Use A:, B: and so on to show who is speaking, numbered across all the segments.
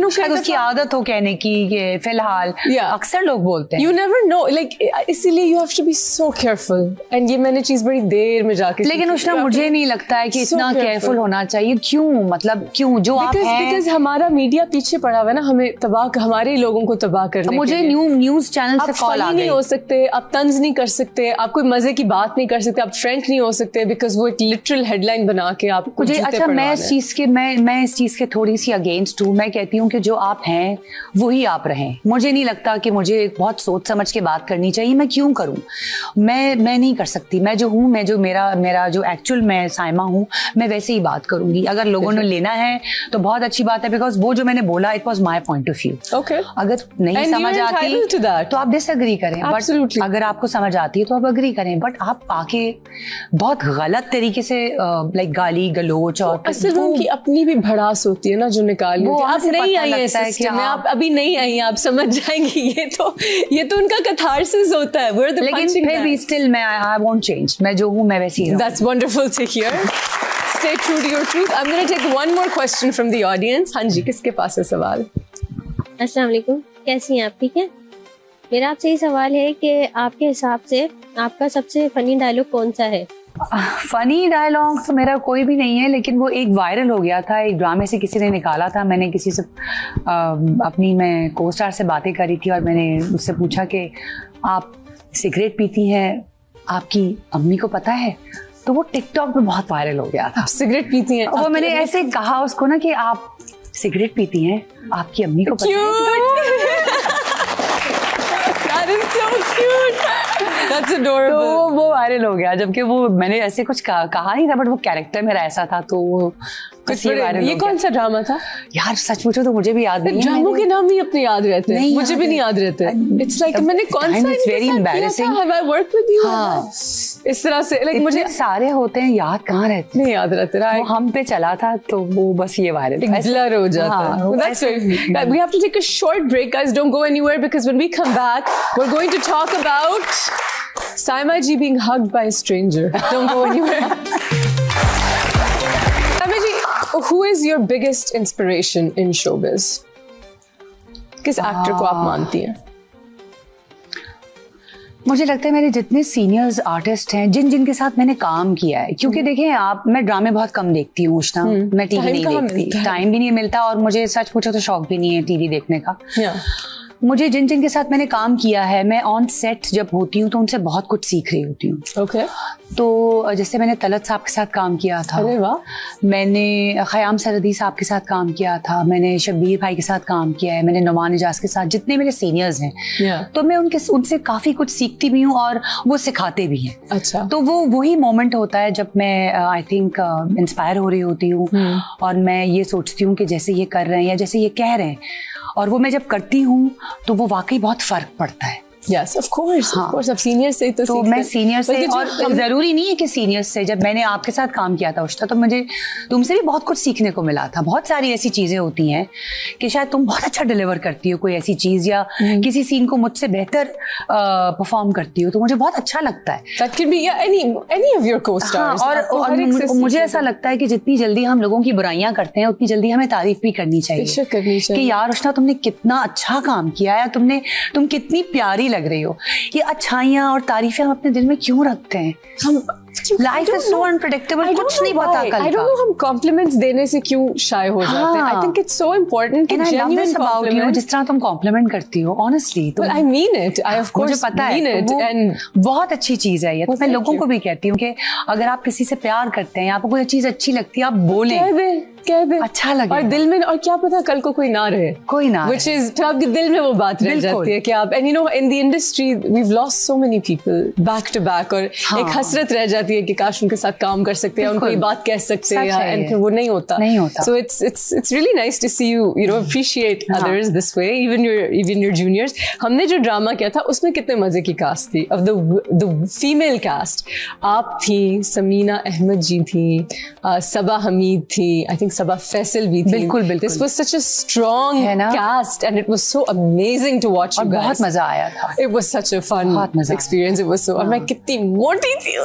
A: शायद उसकी आदत हो कहने की ये फिलहाल, अक्सर लोग बोलते हैं।
B: You never know, like इसीलिए you have to be so careful, and ये मैंने चीज बड़ी देर में जाके,
A: लेकिन उष्णा मुझे नहीं लगता है कि इतना केयरफुल होना चाहिए। क्यों, मतलब क्यों? जो आप हैं,
B: because हमारा मीडिया पीछे पड़ा हुआ है ना, हमें तबाह, हमारे लोगों को तबाह करने के लिए।
A: मुझे न्यूज चैनल से कॉल आ गई,
B: नहीं हो सकते आप, तंज नहीं कर सकते आप, कोई मजे की बात नहीं कर सकते आप, फ्रैंक नहीं हो सकते, बिकॉज वो एक लिटरल हेडलाइन बना के आप
A: मुझे। अच्छा, मैं इस चीज के थोड़ी सी अगेंस्ट हूँ। मैं कहती हूँ कि जो आप हैं वही आप रहें। मुझे नहीं लगता कि मुझे बहुत सोच समझ के बात करनी चाहिए। मैं क्यों करूँ? मैं नहीं कर सकती। मैं जो हूँ, मैं जो मेरा जो एक्चुअल मैं साइमा हूँ, मैं वैसे ही बात करूंगी। अगर लोगों ने लेना है तो बहुत अच्छी बात है, बिकॉज वो जो मैंने बोला it was my point of view. अगर नहीं समझ आती तो आप डिसएग्री करें, बट अगर आपको समझ आती है तो आप अग्री करें। बट आप आके बहुत गलत तरीके से लाइक गाली गलोच, और
B: असल में उनकी अपनी भी भड़ास होती है ना जो निकाली होती है। आप नहीं आई है सिस्टम में, आप अभी नहीं आई, आप समझ जाएंगी। ये तो उनका कैथारसिस होता है।
A: लेकिन फिर भी स्टिल मैं आई वोंट चेंज। मैं जो हूँ मैं वैसी हूँ।
B: That's wonderful to hear. Stay true to your truth. I'm going to take one more question from the audience. हाँ जी, किसके पास है सवाल?
C: अस्सलाम वालेकुम, कैसी हैं आप? ठीक है। मेरा आपसे ये सवाल है कि आपके हिसाब से आपका सबसे फनी डायलॉग कौन सा है?
A: फनी डायलॉग तो मेरा कोई भी नहीं है, लेकिन वो एक वायरल हो गया था, एक ड्रामे से किसी ने निकाला था। मैंने किसी से मैं को स्टार से बातें करी थी और मैंने उससे पूछा कि आप सिगरेट पीती हैं, आपकी अम्मी को पता है? तो वो टिकटॉक पे बहुत वायरल हो गया था।
B: सिगरेट पीती हैं?
A: वो मैंने ऐसे कहा उसको ना कि आप सिगरेट पीती हैं, आपकी अम्मी को पता है?
B: That is so cute. That's adorable.
A: तो वो वायरल हो गया, जबकि वो मैंने ऐसे कुछ कहा नहीं था, बट वो कैरेक्टर मेरा ऐसा था, तो वो
B: ये कौन सा ड्रामा था
A: यार? सच पूछो तो मुझे भी याद नहीं है।
B: ड्रामों के नाम ही अपने याद रहते हैं, मुझे भी नहीं याद रहते। इट्स लाइक मैंने कौन सा
A: very embarrassing,
B: have I worked with you, इस तरह से लाइक मुझे
A: सारे होते हैं, याद कहाँ रहते?
B: नहीं याद रहते।
A: वो हम पे चला था तो वो बस ये वायरल
B: ब्लर हो जाता है। That's right. We have to take a short break, guys. Don't go anywhere, because when we come back, we're going to talk about Saima ji being hugged by a stranger. Don't go anywhere. Saima ji, who is your biggest inspiration in showbiz? किस actor को आप मानती हैं?
A: मुझे लगता है मेरे जितने सीनियर्स आर्टिस्ट हैं, जिनके साथ मैंने काम किया है, क्योंकि देखें आप, मैं ड्रामे बहुत कम देखती हूँ उष्णा, मैं टीवी नहीं देखती, टाइम भी नहीं मिलता, और मुझे सच पूछो तो शौक भी नहीं है टीवी देखने का। मुझे जिनके साथ मैंने काम किया है, मैं ऑन सेट जब होती हूँ तो उनसे बहुत कुछ सीख रही होती हूँ।
B: Okay.
A: तो जैसे मैंने तलत साहब के साथ काम किया था,
B: अरे वाह।
A: मैंने ख़याम सरहदी साहब के साथ काम किया था, मैंने शब्बीर भाई के साथ काम किया है, मैंने नुमान इजाज के साथ, जितने मेरे सीनियर्स हैं, तो मैं उनसे काफ़ी कुछ सीखती भी हूँ और वो सिखाते भी हैं।
B: अच्छा।
A: तो वो वही मोमेंट होता है जब मैं आई थिंक इंस्पायर हो रही होती हूँ और मैं ये सोचती हूँ कि जैसे ये कर रहे हैं या जैसे ये कह रहे हैं, और वो मैं जब करती हूँ तो वो वाकई बहुत फर्क पड़ता है।
B: Yes, of course, of course. अब सीनियर से तो
A: मैं सीनियर से, और जरूरी नहीं है कि सीनियर से, जब मैंने आपके साथ काम किया था उष्णा, तो मुझे तुमसे भी बहुत कुछ सीखने को मिला था। बहुत सारी ऐसी चीजें होती हैं कि शायद तुम बहुत अच्छा डिलीवर करती हो कोई ऐसी चीज, या किसी सीन को मुझसे बेहतर परफॉर्म करती हो, तो मुझे बहुत अच्छा लगता है।
B: That can be any of your co-stars.
A: और मुझे ऐसा लगता है कि जितनी जल्दी हम लोगों की बुराइयां करते हैं, उतनी जल्दी हमें तारीफ भी करनी चाहिए कि यार उष्णा तुमने कितना अच्छा काम किया है, तुम कितनी प्यारी लग रही हो। ये अच्छाइयाँ और तारीफें हम अपने दिल में क्यों रखते हैं? हम लाइफ इज सो अनप्रेडिक्टेबल, कुछ नहीं पता कल का।
B: I don't know हम कॉम्प्लीमेंट्स देने से क्यों शाय हो जाते हैं। I think it's so important कि genuine compliment,
A: जिस तरह तुम कॉम्प्लीमेंट करती हो, honestly.
B: Well, I mean it. I of course mean it.
A: And बहुत अच्छी चीज है ये। तो मैं लोगों को भी कहती हूँ कि अगर आप किसी से प्यार करते हैं, आपको कोई चीज अच्छी लगती है, आप बोलें, कह दे, अच्छा लगे,
B: और दिल में, और क्या पता कल को कोई ना रहे, which is, फिर आपके दिल में वो बात रह जाती है कि आप, and you know in the industry we've lost so many people back to back, और एक हसरत रह जाती है कि काश उनके साथ काम कर सकते हैं, उनको ये बात कह सकते हैं, and फिर वो नहीं होता। So it's really nice to see you know appreciate others this way, even your juniors. हमने जो ड्रामा किया था उसमें कितने मजे की कास्ट थी, of the female cast। आप थी, समीना अहमद जी थी, सबा हमीद थी, I think सबा फैसल भी थी.
A: बिल्कुल बिल्कुल.
B: This was such a strong cast and it was so amazing to watch you guys.
A: बहुत मजा आया था.
B: It was such a fun experience. It was so. और मैं कितनी मोटी थी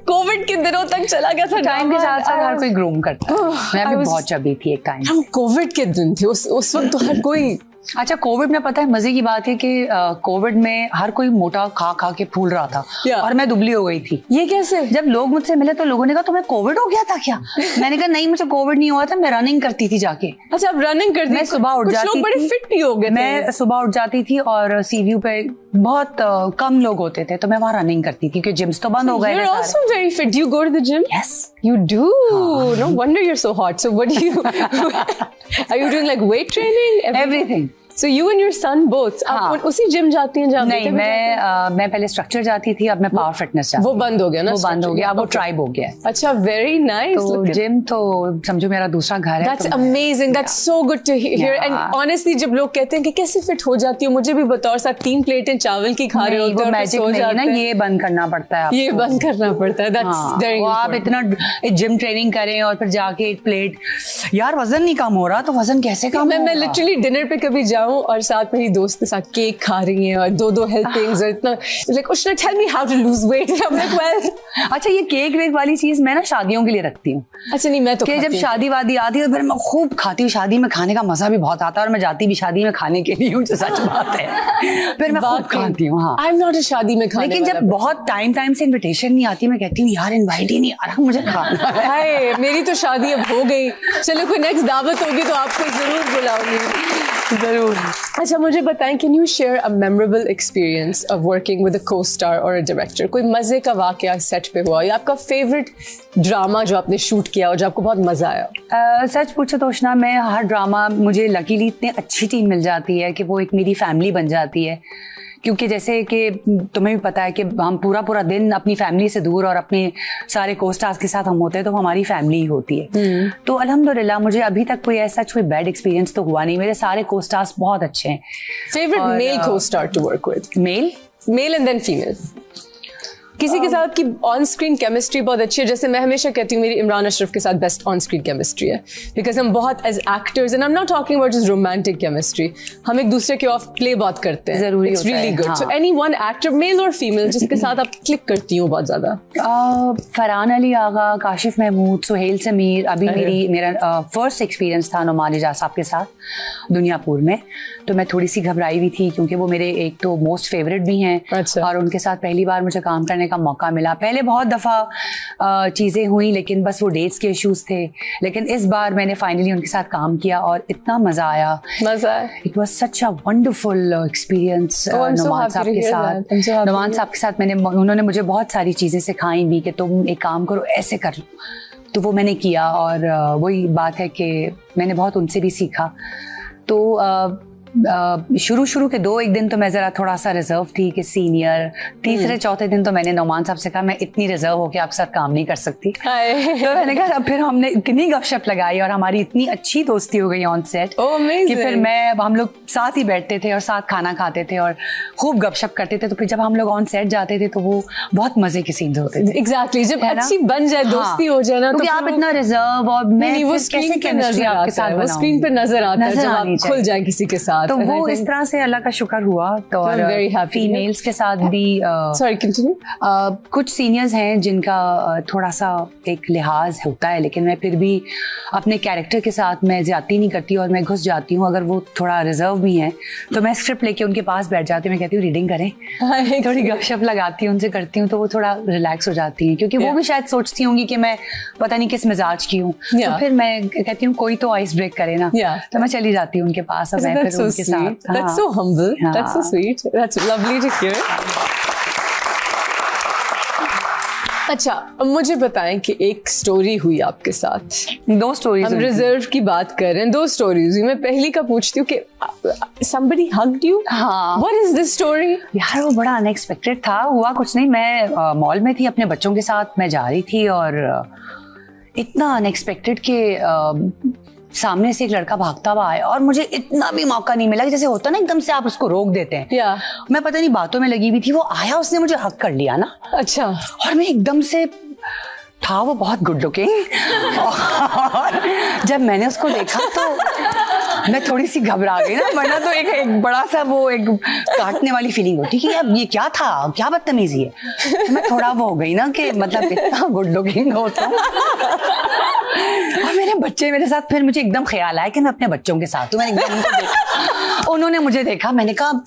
B: कोविड के दिनों तक चला गया था.
A: टाइम के साथ साथ हर कोई ग्रूम करता है. मैं भी बहुत चबी थी एक टाइम.
B: हम कोविड के दिन थे उस वक्त तो हर कोई.
A: अच्छा, कोविड में पता है मजे की बात है कि कोविड में हर कोई मोटा खा खा के फूल रहा था और मैं दुबली हो गई थी.
B: ये कैसे?
A: जब लोग मुझसे मिले तो लोगों ने कहा तुम्हें कोविड हो गया था क्या? मैंने कहा नहीं, मुझे कोविड नहीं हुआ था, मैं रनिंग करती थी जाके.
B: अच्छा, आप रनिंग करती थी?
A: मैं सुबह उठ जाती थी.
B: बड़े फिट भी हो गए.
A: मैं सुबह उठ जाती थी और सी व्यू पे बहुत कम लोग होते थे तो मैं वहाँ रनिंग करती थी क्योंकि जिम्स तो बंद हो गए.
B: You're also very fit. Do you go to the gym?
A: Yes.
B: You do? No wonder you're so hot. So what do you are you doing like weight training?
A: Everything.
B: So you and your son both. आप उसी gym जाती हैं जहाँ?
A: नहीं, मैं पहले structure जाती थी, अब मैं पावर फिटनेस जाती.
B: वो बंद हो गया ना?
A: वो बंद हो गया, अब वो ट्राइब हो गया.
B: अच्छा, very nice.
A: तो जिम तो समझो मेरा दूसरा घर है.
B: That's amazing. That's so good to hear. And honestly, जब लोग कहते हैं कि कैसे फिट हो जाती हो, मुझे भी बताओ. साथ 3 प्लेटें चावल की खा रहे हो तो मैजिक नहीं है ना, ये बंद करना पड़ता है. ये बंद करना पड़ता है. That's very important.
A: आप इतना जिम ट्रेनिंग करें और फिर जाके एक प्लेट, यार वजन नहीं कम हो रहा तो वजन कैसे कम होगा?
B: मैं लिटरली डिनर पे कभी जाऊं और साथ में दोस्त के साथ केक खा रही हैं और 2 हेल्पिंग्स और इतना like Ushna tell me how to lose weight. I'm like well.
A: अच्छा, ये केक वेक वाली चीज मैं ना शादियों के लिए रखती हूँ.
B: अच्छा, नहीं मैं तो
A: कि जब शादी वादी आती है तो फिर मैं खूब खाती हूँ. शादी में खाने का मजा भी बहुत आता है और मैं जाती भी शादी में खाने के लिए हूँ, जो सच बात है. फिर मैं खूब खाती हूँ. हाँ,
B: आई एम नॉट अ शादी में खाने.
A: लेकिन जब बहुत टाइम से इन्विटेशन नहीं आती, मैं कहती हूँ यार इनवाइट ही नहीं आ रहा, मुझे खाना
B: है. मेरी तो शादी अब हो गई. चलो कोई नेक्स्ट दावत होगी तो आपको जरूर बुलाऊंगी.
A: जरूर.
B: अच्छा, मुझे बताएं, can you share a memorable experience of working with a co-star और अ डायरेक्टर? कोई मजे का वाकया सेट पे हुआ या आपका फेवरेट ड्रामा जो आपने शूट किया और जो आपको बहुत मजा आया?
A: सच पूछो तो उशना, मैं हर ड्रामा, मुझे लकीली इतनी अच्छी टीम मिल जाती है कि वो एक मेरी फैमिली बन जाती है. क्योंकि जैसे कि तुम्हें भी पता है कि हम पूरा दिन अपनी फैमिली से दूर और अपने सारे को-स्टार्स के साथ हम होते हैं तो हमारी फैमिली ही होती है. तो अल्हम्दुलिल्लाह मुझे अभी तक कोई ऐसा कोई बैड एक्सपीरियंस तो हुआ नहीं. मेरे सारे को-स्टार्स बहुत अच्छे हैं.
B: Favourite male co-star to work with? Male and then female. किसी के साथ की ऑन स्क्रीन केमिस्ट्री बहुत अच्छी है. जैसे मैं हमेशा कहती हूँ मेरी इमरान अशरफ के साथ बेस्ट ऑन स्क्रीन केमिस्ट्री है, बिकॉज हम बहुत as actors, and I am not talking about just romantic chemistry, हम एक दूसरे के ऑफ प्ले बात करते हैं.
A: जरूरी
B: it's really good. So any one actor, male और फीमेल, जिसके साथ आप क्लिक करती हो बहुत ज्यादा?
A: फरहान अली आगा, काशिफ महमूद, सुहेल समीर. अभी मेरा फर्स्ट एक्सपीरियंस था नुमान इजाज साहब के साथ दुनियापुर में, तो मैं थोड़ी सी घबराई हुई थी क्योंकि वो मेरे एक तो मोस्ट फेवरेट भी हैं.
B: अच्छा.
A: और उनके साथ पहली बार मुझे काम करने का मौका मिला. पहले बहुत दफ़ा चीज़ें हुई लेकिन बस वो डेट्स के इश्यूज थे, लेकिन इस बार मैंने फाइनली उनके साथ काम किया और इतना मज़ा आया. It was such a wonderful experience Numan sahab के साथ. नुमान साहब के साथ उन्होंने मुझे बहुत सारी चीज़ें सिखाई भी कि तुम एक काम करो, ऐसे कर लो, तो वो मैंने किया. और वही बात है कि मैंने बहुत उनसे भी सीखा. तो शुरू के 2-1 दिन तो मैं ज़रा थोड़ा सा रिजर्व थी कि सीनियर. तीसरे चौथे दिन तो मैंने नौमान साहब से कहा मैं इतनी रिजर्व होकर आपके साथ काम नहीं कर सकती. तो मैंने कहा, फिर हमने इतनी गपशप लगाई और हमारी इतनी अच्छी दोस्ती हो गई ऑन सेट कि फिर हम लोग साथ ही बैठते थे और साथ खाना खाते थे और खूब गपशप करते थे. तो फिर जब हम लोग ऑन सेट जाते थे तो वो बहुत मजे के सीन्स होते थे.
B: एग्जैक्टली. जब अच्छी बन जाए, दोस्ती हो जाए ना, तो
A: आप इतना रिजर्व और मैं कैसे केमिस्ट्री आपके साथ बनाऊं?
B: वो स्क्रीन पे नज़र आता है जब आप खुल जाए किसी के साथ.
A: तो वो इस तरह से अल्लाह का शुक्र हुआ. तो और फीमेल्स के साथ भी
B: सॉरी कंटिन्यू.
A: कुछ सीनियर्स हैं जिनका थोड़ा सा एक लिहाज होता है, लेकिन मैं फिर भी अपने कैरेक्टर के साथ मैं ज्यादती नहीं करती और मैं घुस जाती हूँ. अगर वो थोड़ा रिजर्व भी हैं तो मैं स्क्रिप्ट लेके उनके पास बैठ जाती हूँ. मैं कहती हूँ रीडिंग करें, थोड़ी गपशप लगाती हूँ, उनसे करती हूँ, तो वो थोड़ा रिलैक्स हो जाती हैं क्योंकि वो भी शायद सोचती होंगी कि मैं पता नहीं किस मिजाज की हूँ. तो फिर मैं कहती हूँ कोई तो आइस ब्रेक करे ना, तो मैं चली जाती हूँ उनके पास और मैं फिर उनके साथ.
B: That's so humble. That's so sweet. That's lovely to hear. अच्छा, मुझे बताएं कि एक स्टोरी हुई आपके साथ.
A: 2 स्टोरीज.
B: हम रिजर्व की बात कर रहे हैं, 2 स्टोरीज हुई. मैं पहली का पूछती हूँ कि somebody hugged you?
A: हाँ.
B: What is this story?
A: यार वो बड़ा अनएक्सपेक्टेड था. हुआ कुछ नहीं, मैं मॉल में थी अपने बच्चों के साथ, मैं जा रही थी और इतना अनएक्सपेक्टेड के सामने से एक लड़का भागता हुआ आया और मुझे इतना भी मौका नहीं मिला. जैसे होता ना एकदम से आप उसको रोक देते हैं. मैं पता नहीं बातों में लगी हुई थी, वो आया, उसने मुझे हक कर लिया ना.
B: अच्छा.
A: और मैं एकदम से था वो बहुत गुड लुकिंग और जब मैंने उसको देखा तो मैं थोड़ी सी घबरा गई ना, वरना तो एक बड़ा सा वो एक काटने वाली फीलिंग होती कि अब ये क्या था, क्या बदतमीजी है। तो मैं थोड़ा वो हो गई ना कि मतलब इतना गुड लुकिंग हो तो। और मेरे बच्चे मेरे साथ, फिर मुझे एकदम ख्याल आया कि मैं अपने बच्चों के साथ हूँ। मैंने एकदम उनको देखा, उन्होंने मुझे देखा, मैंने कहा,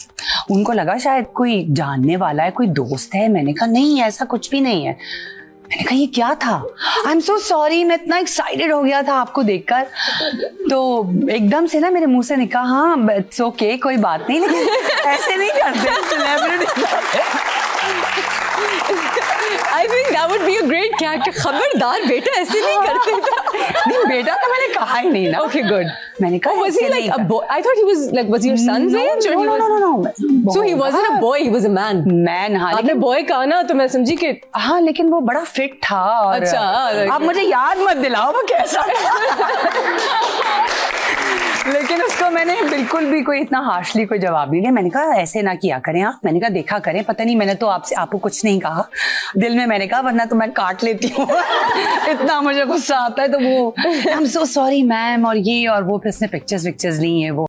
A: उनको लगा शायद कोई जानने वाला है, कोई दोस्त है। मैंने कहा नहीं, ऐसा कुछ भी नहीं है। मैंने कहा ये क्या था, आई एम सो सॉरी, मैं इतना एक्साइटेड हो गया था आपको देखकर। तो एकदम से ना मेरे मुंह से निकला, हाँ इट्स ओके, कोई बात नहीं, लेकिन ऐसे नहीं करते celebrity.
B: I think that would be a great character. खबरदार बेटा, ऐसे नहीं करते।
A: नहीं बेटा तो मैंने कहा ही नहीं ना।
B: Okay, good.
A: मैंने कहा
B: was he like a boy? I thought he was like, was he your son's age? Or he was...
A: No.
B: So he wasn't a boy, he was a man.
A: Man, हाँ।
B: आपने boy कहा ना तो मैं समझी कि
A: हाँ, लेकिन वो बड़ा फिट था। और
B: अच्छा,
A: आप मुझे याद मत दिलाओ वो कैसा लेकिन उसको मैंने बिल्कुल भी कोई इतना हार्शली कोई जवाब नहीं दिया। मैंने कहा ऐसे ना किया करें आप, मैंने कहा देखा करें, पता नहीं, मैंने तो आपको कुछ नहीं कहा, दिल में मैंने कहा, वरना तो मैं काट लेती हूँ इतना मुझे गुस्सा आता है। तो वो I am so sorry ma'am, और ये और वो, फिर उसने पिक्चर्स ली है वो।